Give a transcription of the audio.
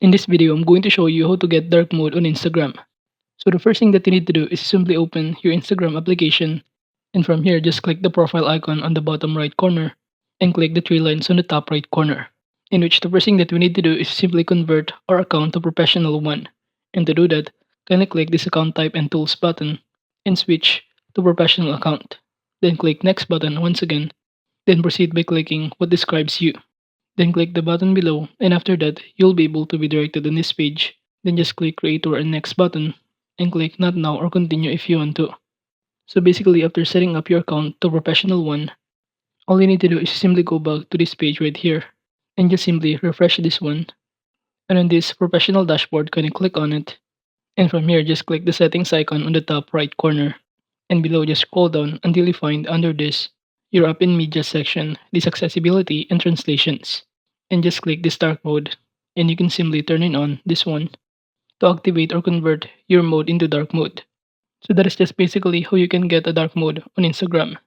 In this video, I'm going to show you how to get dark mode on Instagram. So the first thing that you need to do is simply open your Instagram application, and from here just click the profile icon on the bottom right corner and click the three lines on the top right corner. In which the first thing that we need to do is simply convert our account to professional one. And to do that, kindly click this account type and tools button and switch to professional account. Then click next button once again, then proceed by clicking what describes you. Then click the button below, and after that, you'll be able to be directed on this page. Then just click Creator and Next button, and click Not Now or Continue if you want to. So basically, after setting up your account to Professional one, all you need to do is simply go back to this page right here, and just simply refresh this one. And on this Professional dashboard, can you click on it? And from here, just click the settings icon on the top right corner. And below, just scroll down until you find under this your app in media section, this accessibility and translations. And just click this dark mode, and you can simply turn it on this one to activate or convert your mode into dark mode. So that is just basically how you can get a dark mode on Instagram.